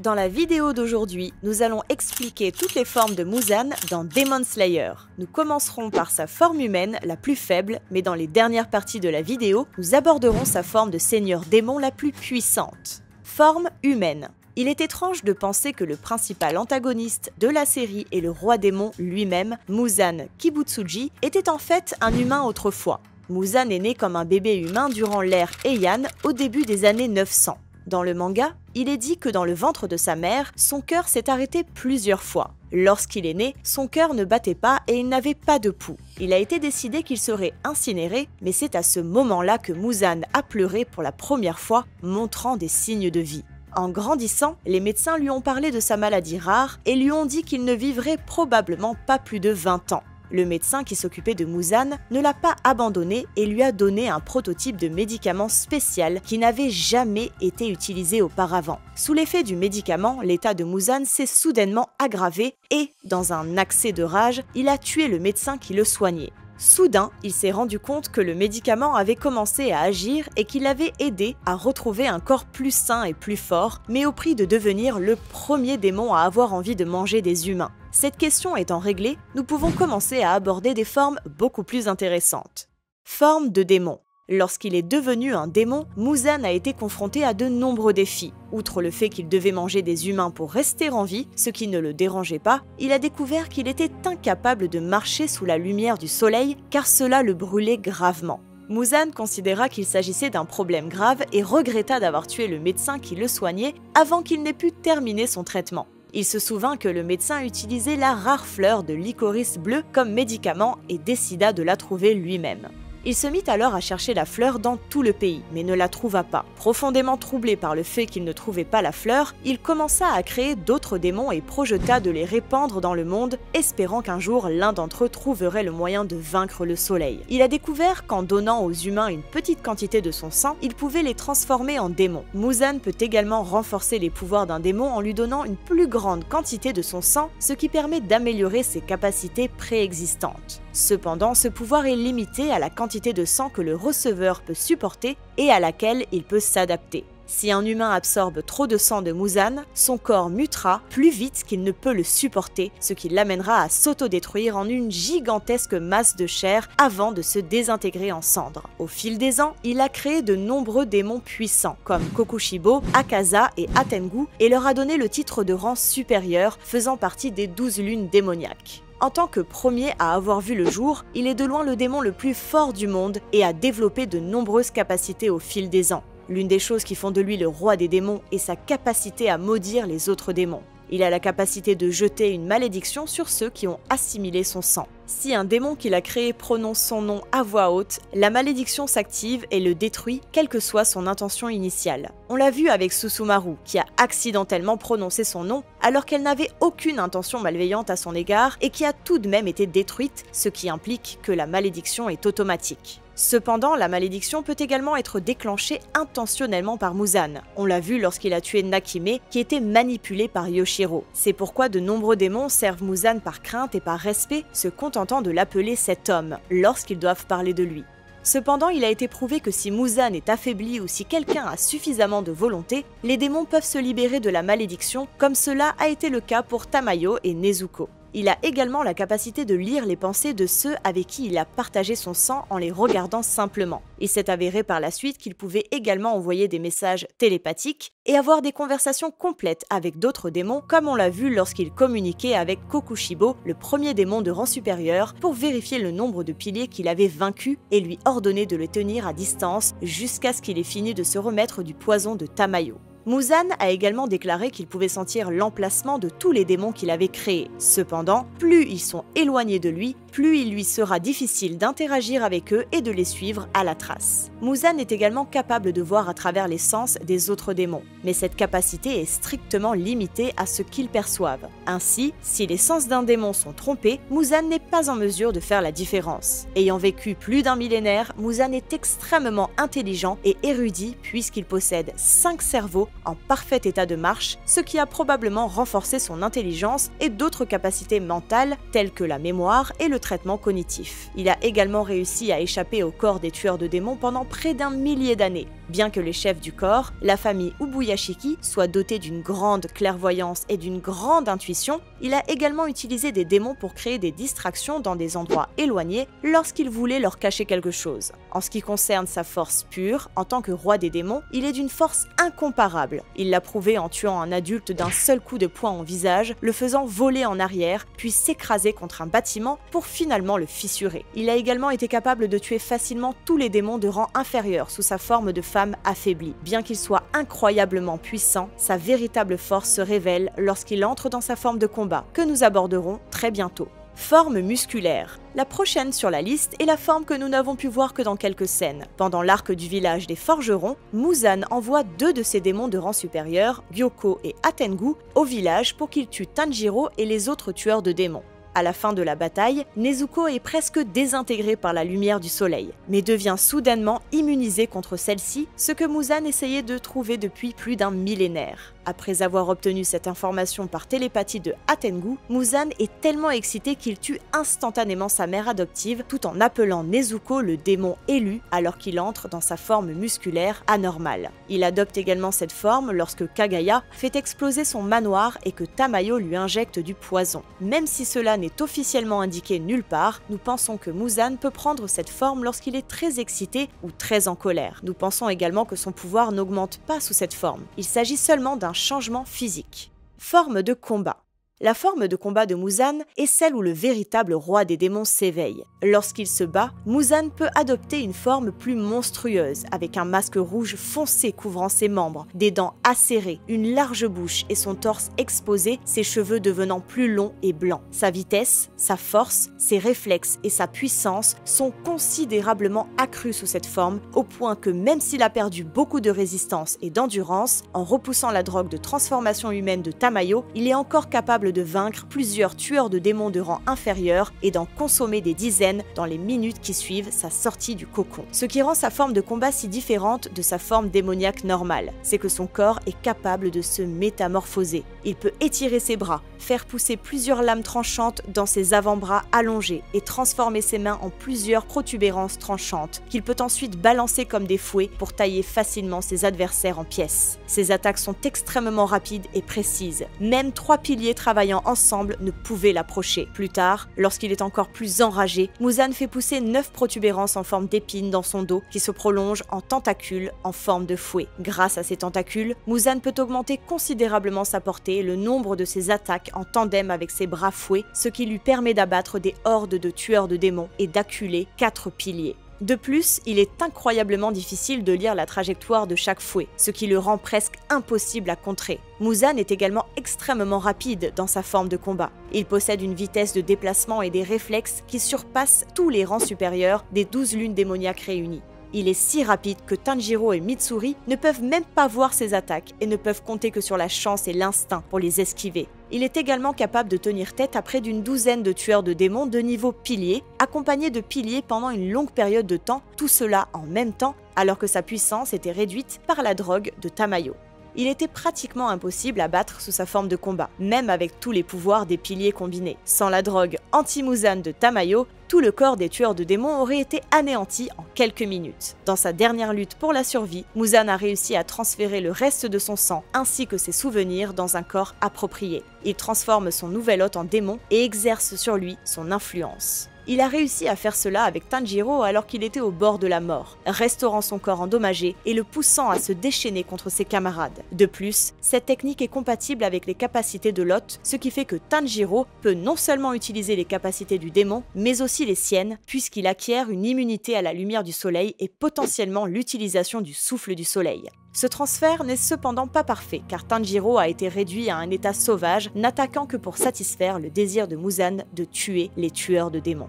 Dans la vidéo d'aujourd'hui, nous allons expliquer toutes les formes de Muzan dans Demon Slayer. Nous commencerons par sa forme humaine, la plus faible, mais dans les dernières parties de la vidéo, nous aborderons sa forme de seigneur démon la plus puissante. Forme humaine. Il est étrange de penser que le principal antagoniste de la série et le roi démon lui-même, Muzan Kibutsuji, était en fait un humain autrefois. Muzan est né comme un bébé humain durant l'ère Heian au début des années 900. Dans le manga, il est dit que dans le ventre de sa mère, son cœur s'est arrêté plusieurs fois. Lorsqu'il est né, son cœur ne battait pas et il n'avait pas de pouls. Il a été décidé qu'il serait incinéré, mais c'est à ce moment-là que Muzan a pleuré pour la première fois, montrant des signes de vie. En grandissant, les médecins lui ont parlé de sa maladie rare et lui ont dit qu'il ne vivrait probablement pas plus de 20 ans. Le médecin qui s'occupait de Muzan ne l'a pas abandonné et lui a donné un prototype de médicament spécial qui n'avait jamais été utilisé auparavant. Sous l'effet du médicament, l'état de Muzan s'est soudainement aggravé et, dans un accès de rage, il a tué le médecin qui le soignait. Soudain, il s'est rendu compte que le médicament avait commencé à agir et qu'il l'avait aidé à retrouver un corps plus sain et plus fort, mais au prix de devenir le premier démon à avoir envie de manger des humains. Cette question étant réglée, nous pouvons commencer à aborder des formes beaucoup plus intéressantes. Forme de démon. Lorsqu'il est devenu un démon, Muzan a été confronté à de nombreux défis. Outre le fait qu'il devait manger des humains pour rester en vie, ce qui ne le dérangeait pas, il a découvert qu'il était incapable de marcher sous la lumière du soleil car cela le brûlait gravement. Muzan considéra qu'il s'agissait d'un problème grave et regretta d'avoir tué le médecin qui le soignait avant qu'il n'ait pu terminer son traitement. Il se souvint que le médecin utilisait la rare fleur de licorice bleue comme médicament et décida de la trouver lui-même. Il se mit alors à chercher la fleur dans tout le pays, mais ne la trouva pas. Profondément troublé par le fait qu'il ne trouvait pas la fleur, il commença à créer d'autres démons et projeta de les répandre dans le monde, espérant qu'un jour l'un d'entre eux trouverait le moyen de vaincre le soleil. Il a découvert qu'en donnant aux humains une petite quantité de son sang, il pouvait les transformer en démons. Muzan peut également renforcer les pouvoirs d'un démon en lui donnant une plus grande quantité de son sang, ce qui permet d'améliorer ses capacités préexistantes. Cependant, ce pouvoir est limité à la quantité de sang que le receveur peut supporter et à laquelle il peut s'adapter. Si un humain absorbe trop de sang de Muzan, son corps mutera plus vite qu'il ne peut le supporter, ce qui l'amènera à s'autodétruire en une gigantesque masse de chair avant de se désintégrer en cendres. Au fil des ans, il a créé de nombreux démons puissants, comme Kokushibo, Akaza et Atengu, et leur a donné le titre de rang supérieur, faisant partie des 12 lunes démoniaques. En tant que premier à avoir vu le jour, il est de loin le démon le plus fort du monde et a développé de nombreuses capacités au fil des ans. L'une des choses qui font de lui le roi des démons est sa capacité à maudire les autres démons. Il a la capacité de jeter une malédiction sur ceux qui ont assimilé son sang. Si un démon qu'il a créé prononce son nom à voix haute, la malédiction s'active et le détruit, quelle que soit son intention initiale. On l'a vu avec Susumaru, qui a accidentellement prononcé son nom alors qu'elle n'avait aucune intention malveillante à son égard et qui a tout de même été détruite, ce qui implique que la malédiction est automatique. Cependant, la malédiction peut également être déclenchée intentionnellement par Muzan. On l'a vu lorsqu'il a tué Nakime, qui était manipulé par Yoshiro. C'est pourquoi de nombreux démons servent Muzan par crainte et par respect, se contentant de l'appeler cet homme, lorsqu'ils doivent parler de lui. Cependant, il a été prouvé que si Muzan est affaibli ou si quelqu'un a suffisamment de volonté, les démons peuvent se libérer de la malédiction, comme cela a été le cas pour Tamayo et Nezuko. Il a également la capacité de lire les pensées de ceux avec qui il a partagé son sang en les regardant simplement. Il s'est avéré par la suite qu'il pouvait également envoyer des messages télépathiques et avoir des conversations complètes avec d'autres démons, comme on l'a vu lorsqu'il communiquait avec Kokushibo, le premier démon de rang supérieur, pour vérifier le nombre de piliers qu'il avait vaincus et lui ordonner de le tenir à distance jusqu'à ce qu'il ait fini de se remettre du poison de Tamayo. Muzan a également déclaré qu'il pouvait sentir l'emplacement de tous les démons qu'il avait créés. Cependant, plus ils sont éloignés de lui, plus il lui sera difficile d'interagir avec eux et de les suivre à la trace. Muzan est également capable de voir à travers les sens des autres démons, mais cette capacité est strictement limitée à ce qu'ils perçoivent. Ainsi, si les sens d'un démon sont trompés, Muzan n'est pas en mesure de faire la différence. Ayant vécu plus d'un millénaire, Muzan est extrêmement intelligent et érudit puisqu'il possède 5 cerveaux en parfait état de marche, ce qui a probablement renforcé son intelligence et d'autres capacités mentales telles que la mémoire et le traitement cognitif. Il a également réussi à échapper au corps des tueurs de démons pendant près d'un millier d'années. Bien que les chefs du corps, la famille Ubuyashiki, soient dotés d'une grande clairvoyance et d'une grande intuition, il a également utilisé des démons pour créer des distractions dans des endroits éloignés lorsqu'il voulait leur cacher quelque chose. En ce qui concerne sa force pure, en tant que roi des démons, il est d'une force incomparable. Il l'a prouvé en tuant un adulte d'un seul coup de poing au visage, le faisant voler en arrière, puis s'écraser contre un bâtiment pour finalement le fissurer. Il a également été capable de tuer facilement tous les démons de rang inférieur sous sa forme de femme affaiblie. Bien qu'il soit incroyablement puissant, sa véritable force se révèle lorsqu'il entre dans sa forme de combat, que nous aborderons très bientôt. Forme musculaire. La prochaine sur la liste est la forme que nous n'avons pu voir que dans quelques scènes. Pendant l'arc du village des forgerons, Muzan envoie 2 de ses démons de rang supérieur, Gyoko et Atengu, au village pour qu'ils tuent Tanjiro et les autres tueurs de démons. À la fin de la bataille, Nezuko est presque désintégrée par la lumière du soleil, mais devient soudainement immunisée contre celle-ci, ce que Muzan essayait de trouver depuis plus d'un millénaire. Après avoir obtenu cette information par télépathie de Atengu, Muzan est tellement excité qu'il tue instantanément sa mère adoptive tout en appelant Nezuko le démon élu alors qu'il entre dans sa forme musculaire anormale. Il adopte également cette forme lorsque Kagaya fait exploser son manoir et que Tamayo lui injecte du poison. Même si cela n'est officiellement indiqué nulle part, nous pensons que Muzan peut prendre cette forme lorsqu'il est très excité ou très en colère. Nous pensons également que son pouvoir n'augmente pas sous cette forme. Il s'agit seulement d'un changement physique. Forme de combat. La forme de combat de Muzan est celle où le véritable roi des démons s'éveille. Lorsqu'il se bat, Muzan peut adopter une forme plus monstrueuse, avec un masque rouge foncé couvrant ses membres, des dents acérées, une large bouche et son torse exposé, ses cheveux devenant plus longs et blancs. Sa vitesse, sa force, ses réflexes et sa puissance sont considérablement accrus sous cette forme, au point que même s'il a perdu beaucoup de résistance et d'endurance, en repoussant la drogue de transformation humaine de Tamayo, il est encore capable de vaincre plusieurs tueurs de démons de rang inférieur et d'en consommer des dizaines dans les minutes qui suivent sa sortie du cocon. Ce qui rend sa forme de combat si différente de sa forme démoniaque normale, c'est que son corps est capable de se métamorphoser. Il peut étirer ses bras, faire pousser plusieurs lames tranchantes dans ses avant-bras allongés et transformer ses mains en plusieurs protubérances tranchantes, qu'il peut ensuite balancer comme des fouets pour tailler facilement ses adversaires en pièces. Ses attaques sont extrêmement rapides et précises. Même 3 piliers travaillant ensemble ne pouvaient l'approcher. Plus tard, lorsqu'il est encore plus enragé, Muzan fait pousser 9 protubérances en forme d'épines dans son dos qui se prolongent en tentacules en forme de fouet. Grâce à ces tentacules, Muzan peut augmenter considérablement sa portée et le nombre de ses attaques en tandem avec ses bras fouets, ce qui lui permet d'abattre des hordes de tueurs de démons et d'acculer 4 piliers. De plus, il est incroyablement difficile de lire la trajectoire de chaque fouet, ce qui le rend presque impossible à contrer. Muzan est également extrêmement rapide dans sa forme de combat. Il possède une vitesse de déplacement et des réflexes qui surpassent tous les rangs supérieurs des 12 lunes démoniaques réunies. Il est si rapide que Tanjiro et Mitsuri ne peuvent même pas voir ses attaques et ne peuvent compter que sur la chance et l'instinct pour les esquiver. Il est également capable de tenir tête à près d'une douzaine de tueurs de démons de niveau pilier, accompagnés de piliers pendant une longue période de temps, tout cela en même temps, alors que sa puissance était réduite par la drogue de Tamayo. Il était pratiquement impossible à battre sous sa forme de combat, même avec tous les pouvoirs des piliers combinés. Sans la drogue anti-Muzan de Tamayo, tout le corps des tueurs de démons aurait été anéanti en quelques minutes. Dans sa dernière lutte pour la survie, Muzan a réussi à transférer le reste de son sang ainsi que ses souvenirs dans un corps approprié. Il transforme son nouvel hôte en démon et exerce sur lui son influence. Il a réussi à faire cela avec Tanjiro alors qu'il était au bord de la mort, restaurant son corps endommagé et le poussant à se déchaîner contre ses camarades. De plus, cette technique est compatible avec les capacités de l'hôte, ce qui fait que Tanjiro peut non seulement utiliser les capacités du démon, mais aussi les siennes, puisqu'il acquiert une immunité à la lumière du soleil et potentiellement l'utilisation du souffle du soleil. Ce transfert n'est cependant pas parfait, car Tanjiro a été réduit à un état sauvage, n'attaquant que pour satisfaire le désir de Muzan de tuer les tueurs de démons.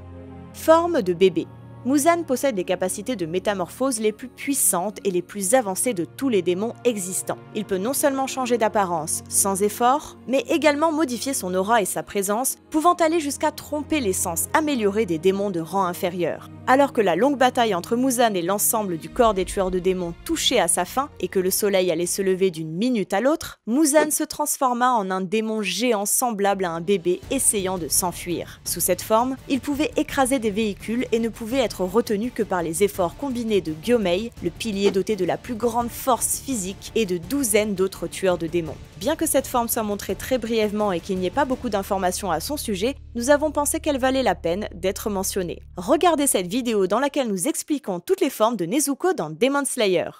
Forme de bébé. Muzan possède les capacités de métamorphose les plus puissantes et les plus avancées de tous les démons existants. Il peut non seulement changer d'apparence sans effort, mais également modifier son aura et sa présence, pouvant aller jusqu'à tromper les sens améliorés des démons de rang inférieur. Alors que la longue bataille entre Muzan et l'ensemble du corps des tueurs de démons touchait à sa fin et que le soleil allait se lever d'une minute à l'autre, Muzan se transforma en un démon géant semblable à un bébé essayant de s'enfuir. Sous cette forme, il pouvait écraser des véhicules et ne pouvait être retenu que par les efforts combinés de Gyomei, le pilier doté de la plus grande force physique, et de douzaines d'autres tueurs de démons. Bien que cette forme soit montrée très brièvement et qu'il n'y ait pas beaucoup d'informations à son sujet, nous avons pensé qu'elle valait la peine d'être mentionnée. Regardez cette vidéo dans laquelle nous expliquons toutes les formes de Nezuko dans Demon Slayer.